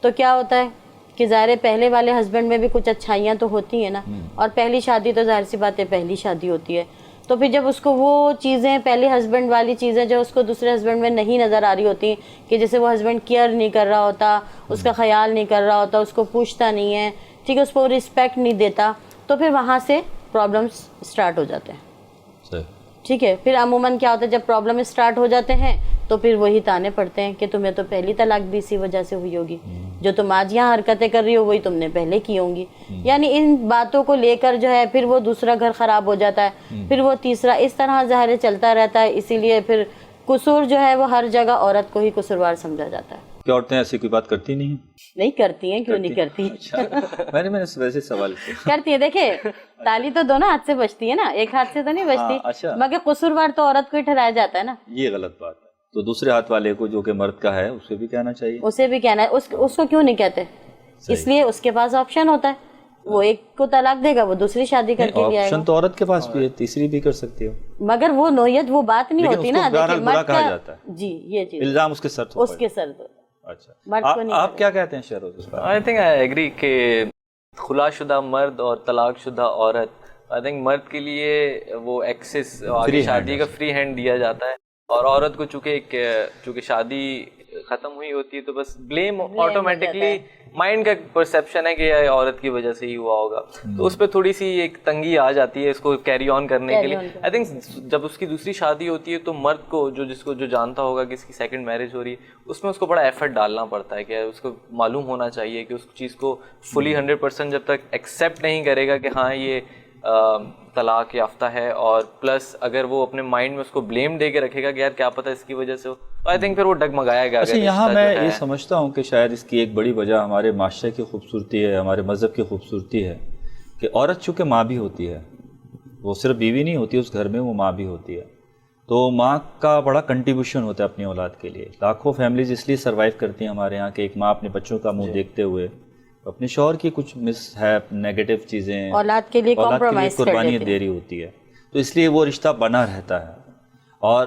تو کیا ہوتا ہے کہ ظاہر پہلے والے ہسبینڈ میں بھی کچھ اچھائیاں تو ہوتی ہیں نا, اور پہلی شادی تو ظاہر سی بات ہے پہلی شادی ہوتی ہے. تو پھر جب اس کو وہ چیزیں پہلے ہسبینڈ والی چیزیں جو اس کو دوسرے ہسبینڈ میں نہیں نظر آ رہی ہوتی, کہ جیسے وہ ہسبینڈ کیئر نہیں کر رہا ہوتا, اس کا خیال نہیں کر رہا ہوتا, اس کو پوچھتا نہیں ہے, ٹھیک ہے, اس کو رسپیکٹ نہیں دیتا, تو پھر وہاں سے پرابلمس اسٹارٹ ہو جاتے ہیں. ٹھیک ہے, پھر عموماً کیا ہوتا ہے جب پرابلم اسٹارٹ ہو جاتے ہیں تو پھر وہی تانے پڑتے ہیں کہ تمہیں تو پہلی طلاق بھی اسی وجہ سے ہوئی ہوگی, جو تم آج یہاں حرکتیں کر رہی ہو وہی تم نے پہلے کی ہوں گی. یعنی ان باتوں کو لے کر جو ہے پھر وہ دوسرا گھر خراب ہو جاتا ہے, پھر وہ تیسرا, اس طرح ظاہر چلتا رہتا ہے. اسی لیے پھر قصور جو ہے وہ ہر جگہ عورت کو ہی قصوروار سمجھا جاتا ہے. کہ عورتیں ایسی کوئی بات کرتی نہیں ہیں؟ نہیں کرتی ہیں, کیوں نہیں کرتی ہیں؟ میں نے ویسے سوال کیا. کرتی ہے, دیکھیں تالی تو دونوں ہاتھ سے بجتی ہے نا, ایک ہاتھ سے تو نہیں بجتی, مگر قصوروار تو عورت کو ہی ٹھہرایا جاتا ہے نا. یہ غلط بات ہے. تو دوسرے ہاتھ والے کو جو کہ مرد کا ہے اسے بھی کہنا چاہیے. اسے بھی کہنا ہے. اس کو کیوں نہیں کہتے؟ اس لیے اس کے پاس آپشن ہوتا ہے, وہ ایک کو طلاق دے گا وہ دوسری شادی کر کے لے آئے گا. آپشن تو عورت کے پاس بھی ہے, تیسری بھی کر سکتی ہو, مگر وہ نوعیت وہ بات نہیں ہوتی نا. دیکھیں مرد کہا جاتا ہے, جی یہ چیز الزام اس کے سر اس کے سر. اچھا, آپ کیا کہتے ہیں Shahroz? I think I agree کہ خلا شدہ مرد اور طلاق شدہ عورت, آئی تھنک مرد کے لیے وہ ایکسس آگے شادی کا فری ہینڈ دیا جاتا ہے, اور عورت کو چونکہ شادی ختم ہوئی ہوتی ہے تو بس بلیم آٹومیٹکلی مائنڈ کا پرسیپشن ہے کہ یہ عورت کی وجہ سے ہی ہوا ہوگا, تو اس پہ تھوڑی سی ایک تنگی آ جاتی ہے اس کو کیری آن کرنے کے لیے. آئی تھنک جب اس کی دوسری شادی ہوتی ہے تو مرد کو جس کو جانتا ہوگا کہ اس کی سیکنڈ میرج ہو رہی ہے, اس میں اس کو بڑا ایفرٹ ڈالنا پڑتا ہے, کہ اس کو معلوم ہونا چاہیے کہ اس چیز کو فلی 100% جب تک ایکسیپٹ نہیں کرے گا کہ ہاں یہ طلاق یافتہ ہے اور پلس اگر وہ اپنے مائنڈ میں اس کو بلیم دے کے رکھے گا کہ یار کیا پتہ اس کی وجہ سے ہو, تو آئی تھنک پھر وہ ڈگمگائے گا. اچھا, یہاں میں یہ سمجھتا ہوں کہ شاید اس کی ایک بڑی وجہ ہمارے معاشرے کی خوبصورتی ہے, ہمارے مذہب کی خوبصورتی ہے کہ عورت چونکہ ماں بھی ہوتی ہے, وہ صرف بیوی نہیں ہوتی اس گھر میں, وہ ماں بھی ہوتی ہے. تو ماں کا بڑا کنٹریبیوشن ہوتا ہے اپنی اولاد کے لیے. لاکھوں فیملیز اس لیے سروائیو کرتی ہیں ہمارے یہاں کہ ایک ماں اپنے بچوں کا منہ دیکھتے ہوئے اپنے شوہر کی کچھ مس ہے نیگیٹو چیزیں اولاد کے لیے کمپرومائز قربانی دے رہی ہوتی ہے, تو اس لیے وہ رشتہ بنا رہتا ہے. اور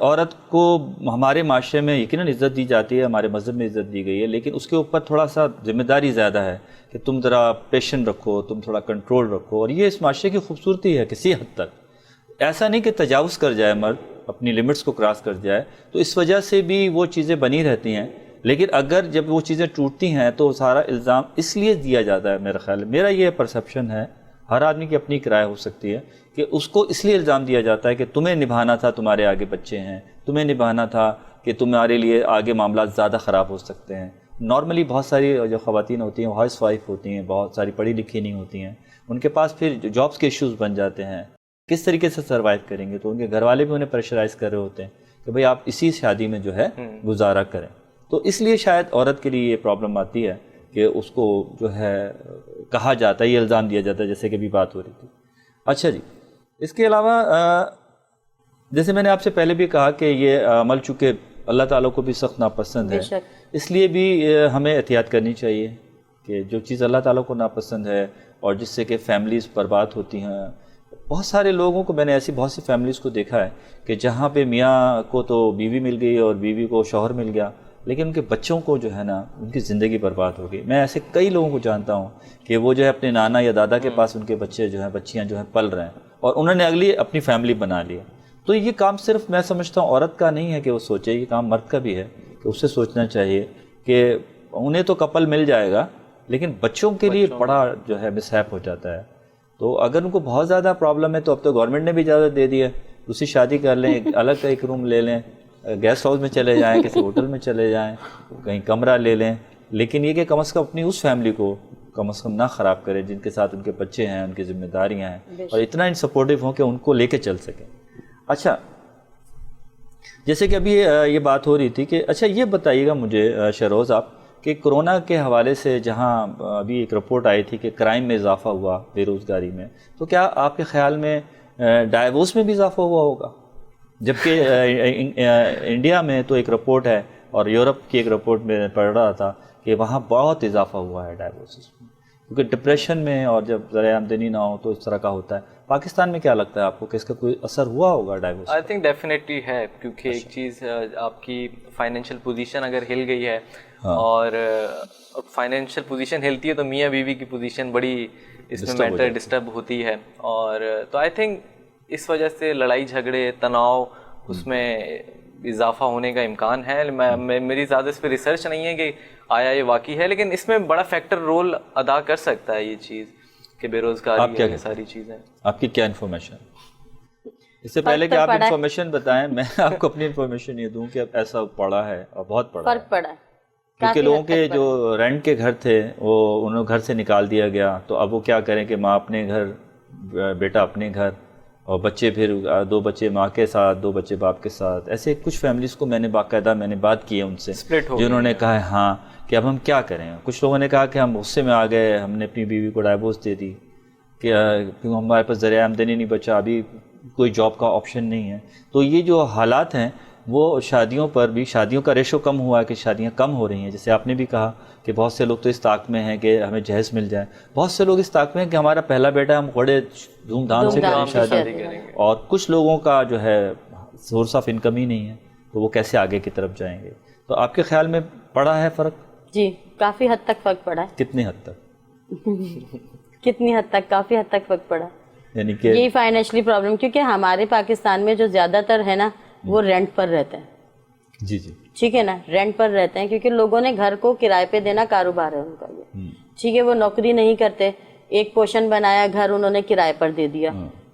عورت کو ہمارے معاشرے میں یقیناً عزت دی جاتی ہے, ہمارے مذہب میں عزت دی گئی ہے, لیکن اس کے اوپر تھوڑا سا ذمہ داری زیادہ ہے کہ تم ذرا پیشن رکھو, تم تھوڑا کنٹرول رکھو. اور یہ اس معاشرے کی خوبصورتی ہے کسی حد تک. ایسا نہیں کہ تجاوز کر جائے مرد, اپنی لیمٹس کو کراس کر جائے, تو اس وجہ سے بھی وہ چیزیں بنی رہتی ہیں. لیکن اگر جب وہ چیزیں ٹوٹتی ہیں تو سارا الزام اس لیے دیا جاتا ہے, میرا خیال ہے, میرا یہ پرسیپشن ہے, ہر آدمی کی اپنی رائے ہو سکتی ہے, کہ اس کو اس لیے الزام دیا جاتا ہے کہ تمہیں نبھانا تھا, تمہارے آگے بچے ہیں, تمہیں نبھانا تھا, کہ تمہارے لیے آگے معاملات زیادہ خراب ہو سکتے ہیں. نارملی بہت ساری جو خواتین ہوتی ہیں وہ ہاؤس وائف ہوتی ہیں, بہت ساری پڑھی لکھی نہیں ہوتی ہیں, ان کے پاس پھر جابس کے ایشوز بن جاتے ہیں, کس طریقے سے سروائیو کریں گے. تو ان کے گھر والے بھی انہیں پریشرائز کر رہے ہوتے ہیں کہ بھئی آپ اسی شادی میں جو ہے گزارا کریں. تو اس لیے شاید عورت کے لیے یہ پرابلم آتی ہے کہ اس کو جو ہے کہا جاتا ہے, یہ الزام دیا جاتا ہے, جیسے کہ ابھی بات ہو رہی تھی. اچھا جی, اس کے علاوہ جیسے میں نے آپ سے پہلے بھی کہا کہ یہ عمل چونکہ اللہ تعالیٰ کو بھی سخت ناپسند ہے, اس لیے بھی ہمیں احتیاط کرنی چاہیے کہ جو چیز اللہ تعالیٰ کو ناپسند ہے اور جس سے کہ فیملیز برباد ہوتی ہیں. بہت سارے لوگوں کو میں نے ایسی بہت سی فیملیز کو دیکھا ہے کہ جہاں پہ میاں کو تو بیوی مل گئی اور بیوی کو شوہر مل گیا, لیکن ان کے بچوں کو جو ہے نا ان کی زندگی برباد ہو گئی. میں ایسے کئی لوگوں کو جانتا ہوں کہ وہ جو ہے اپنے نانا یا دادا کے پاس ان کے بچے جو ہیں بچیاں جو ہیں پل رہے ہیں اور انہوں نے اگلی اپنی فیملی بنا لیا. تو یہ کام صرف میں سمجھتا ہوں عورت کا نہیں ہے کہ وہ سوچے, یہ کام مرد کا بھی ہے کہ اسے سوچنا چاہیے کہ انہیں تو کپل مل جائے گا لیکن بچوں کے لیے بڑا جو ہے مس ہیپ ہو جاتا ہے. تو اگر ان کو بہت زیادہ پرابلم ہے تو اب تو گورنمنٹ نے بھی اجازت دے دی ہے, دوسری شادی کر لیں, الگ کا ایک روم لے لیں, گیسٹ ہاؤس میں چلے جائیں, کسی ہوٹل میں چلے جائیں, کہیں کمرہ لے لیں, لیکن یہ کہ کم از کم اپنی اس فیملی کو کم از کم نہ خراب کریں جن کے ساتھ ان کے بچے ہیں, ان کی ذمہ داریاں ہیں, اور اتنا ان سپورٹیو ہوں کہ ان کو لے کے چل سکیں. اچھا, جیسے کہ ابھی یہ بات ہو رہی تھی کہ اچھا یہ بتائیے گا مجھے شہروز آپ کہ کرونا کے حوالے سے جہاں ابھی ایک رپورٹ آئی تھی کہ کرائم میں اضافہ ہوا, بے روزگاری میں, تو کیا آپ کے خیال میں ڈائیورس میں بھی اضافہ ہوا ہوگا؟ جبکہ انڈیا میں تو ایک رپورٹ ہے اور یورپ کی ایک رپورٹ میں پڑھ رہا تھا کہ وہاں بہت اضافہ ہوا ہے ڈائیورسز میں, کیونکہ ڈپریشن میں اور جب ذرائع آمدنی نہ ہو تو اس طرح کا ہوتا ہے. پاکستان میں کیا لگتا ہے آپ کو کہ اس کا کوئی اثر ہوا ہوگا ڈائیورس؟ آئی تھنک ڈیفینیٹلی ہے, کیونکہ ایک چیز آپ کی فائنینشیل پوزیشن اگر ہل گئی ہے اور فائنینشیل پوزیشن ہلتی ہے تو میاں بیوی کی پوزیشن بڑی اس میں میٹر ڈسٹرب ہوتی ہے, اور تو آئی تھنک اس وجہ سے لڑائی جھگڑے تناؤ اس میں اضافہ ہونے کا امکان ہے. میری زیادہ اس پہ ریسرچ نہیں ہے کہ آیا یہ واقعی ہے, لیکن اس میں بڑا فیکٹر رول ادا کر سکتا ہے یہ چیز کہ بے روزگاری ہے, ساری چیزیں. آپ کی کیا انفارمیشن؟ اس سے پہلے کہ آپ انفارمیشن بتائیں میں آپ کو اپنی انفارمیشن یہ دوں کہ اب ایسا پڑا ہے اور بہت پڑا فرق پڑا ہے, کیونکہ لوگوں کے جو رینٹ کے گھر تھے وہ انہوں گھر سے نکال دیا گیا, تو اب وہ کیا کریں کہ ماں اپنے گھر, بیٹا اپنے گھر, اور بچے پھر 2 بچے ماں کے ساتھ, 2 بچے باپ کے ساتھ. ایسے کچھ فیملیز کو میں نے باقاعدہ بات کی ہے ان سے جنہوں نے کہا ہے ہاں کہ اب ہم کیا کریں. کچھ لوگوں نے کہا کہ ہم غصے میں آ گئے, ہم نے اپنی بیوی کو ڈائیورس دے دی کہ کیوں ہمارے پاس ذریعہ آمدنی نہیں بچا, ابھی کوئی جاب کا آپشن نہیں ہے. تو یہ جو حالات ہیں وہ شادیوں پر بھی, شادیوں کا ریشو کم ہوا ہے کہ شادیاں کم ہو رہی ہیں. جیسے آپ نے بھی کہا کہ بہت سے لوگ تو اس طاق میں ہیں کہ ہمیں جہیز مل جائے, بہت سے لوگ اس طاق میں ہیں کہ ہمارا پہلا بیٹا ہم بڑے دھوم دھام سے کریں شادی, اور کچھ لوگوں کا جو ہے سورس آف انکم ہی نہیں ہے تو وہ کیسے آگے کی طرف جائیں گے. تو آپ کے خیال میں پڑا ہے فرق؟ جی کافی حد تک فرق پڑا ہے. کتنی حد تک؟ کتنی حد تک؟ کافی حد تک فرق پڑا. یعنی کہ یہی فائنینشلی پرابلم, کیونکہ ہمارے پاکستان میں جو زیادہ تر ہے نا وہ رینٹ پر رہتے ہیں. جی جی ٹھیک ہے نا, رینٹ پر رہتے ہیں کیونکہ لوگوں نے گھر کو کرائے پہ دینا کاروبار ہے ان کا یہ. ٹھیک ہے, وہ نوکری نہیں کرتے, ایک پورشن بنایا گھر انہوں نے کرائے پر دے دیا.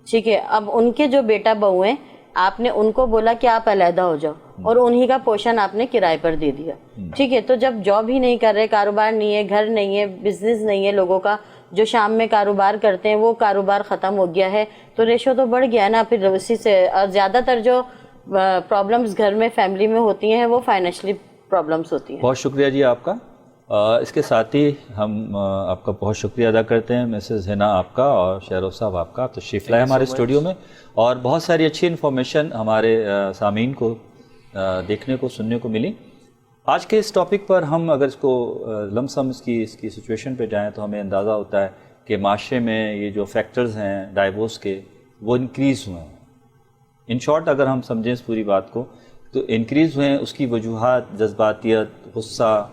ٹھیک ہے, اب ان کے جو بیٹا بہو ہیں آپ نے ان کو بولا کہ آپ علیحدہ ہو جاؤ اور انہی کا پورشن آپ نے کرائے پر دے دیا. ٹھیک ہے, تو جب جاب ہی نہیں کر رہے, کاروبار نہیں ہے, گھر نہیں ہے, بزنس نہیں ہے لوگوں کا, جو شام میں کاروبار کرتے ہیں وہ کاروبار ختم ہو گیا ہے، تو ریشو تو بڑھ گیا ہے نا پھر اسی سے. اور زیادہ تر جو پرابلمز گھر میں فیملی میں ہوتی ہیں وہ فائنینشلی پرابلمز ہوتی ہیں. بہت شکریہ جی آپ کا. اس کے ساتھ ہی ہم آپ کا بہت شکریہ ادا کرتے ہیں مسز ہنا آپ کا اور شہروز صاحب آپ کا تشریف لائے ہمارے اسٹوڈیو میں، اور بہت ساری اچھی انفارمیشن ہمارے سامعین کو دیکھنے کو سننے کو ملی. آج کے اس ٹاپک پر ہم اگر اس کو لم سم اس کی سچویشن پہ جائیں تو ہمیں اندازہ ہوتا ہے کہ معاشرے میں یہ جو فیکٹرز ہیں ڈائیورس کے وہ انکریز ہوئے ہیں. ان شارٹ اگر ہم سمجھیں اس پوری بات کو تو انکریز ہوئے ہیں. اس کی وجوہات جذباتیت، غصہ،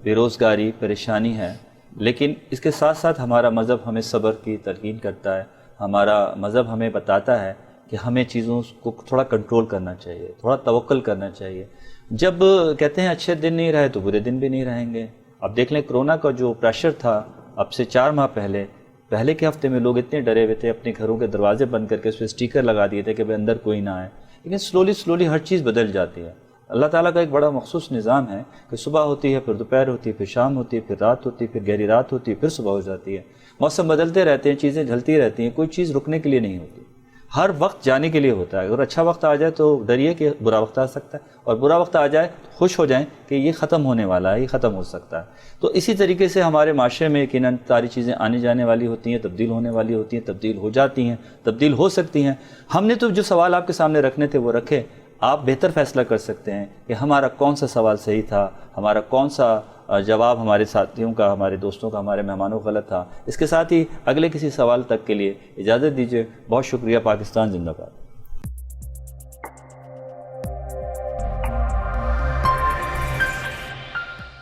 بے روزگاری، پریشانی ہے. لیکن اس کے ساتھ ساتھ ہمارا مذہب ہمیں صبر کی تلقین کرتا ہے. ہمارا مذہب ہمیں بتاتا ہے کہ ہمیں چیزوں کو تھوڑا کنٹرول کرنا چاہیے، تھوڑا توکل کرنا چاہیے. جب کہتے ہیں اچھے دن نہیں رہے تو برے دن بھی نہیں رہیں گے. اب دیکھ لیں کرونا کا جو پریشر تھا اب سے 4 ماہ پہلے کے ہفتے میں لوگ اتنے ڈرے ہوئے تھے، اپنے گھروں کے دروازے بند کر کے اس پہ اسٹیکر لگا دیے تھے کہ بھائی اندر کوئی نہ آئے. لیکن سلولی ہر چیز بدل جاتی ہے. اللہ تعالیٰ کا ایک بڑا مخصوص نظام ہے کہ صبح ہوتی ہے، پھر دوپہر ہوتی ہے، پھر شام ہوتی ہے، پھر رات ہوتی ہے، پھر گہری رات ہوتی ہے، پھر صبح ہو جاتی ہے. موسم بدلتے رہتے ہیں، چیزیں ڈھلتی رہتی ہیں. کوئی چیز رکنے کے لیے نہیں ہوتی، ہر وقت جانے کے لیے ہوتا ہے. اگر اچھا وقت آ جائے تو ڈریے کہ برا وقت آ سکتا ہے، اور برا وقت آ جائے تو خوش ہو جائیں کہ یہ ختم ہونے والا ہے، یہ ختم ہو سکتا ہے. تو اسی طریقے سے ہمارے معاشرے میں یقیناً ساری چیزیں آنے جانے والی ہوتی ہیں، تبدیل ہونے والی ہوتی ہیں، تبدیل ہو جاتی ہیں، تبدیل ہو سکتی ہیں. ہم نے تو جو سوال آپ کے سامنے رکھنے تھے وہ رکھے. آپ بہتر فیصلہ کر سکتے ہیں کہ ہمارا کون سا سوال صحیح تھا، ہمارا کون سا جواب ہمارے ساتھیوں کا، ہمارے دوستوں کا، ہمارے مہمانوں کا غلط تھا. اس کے ساتھ ہی اگلے کسی سوال تک کے لیے اجازت دیجیے. بہت شکریہ. پاکستان زندہ باد.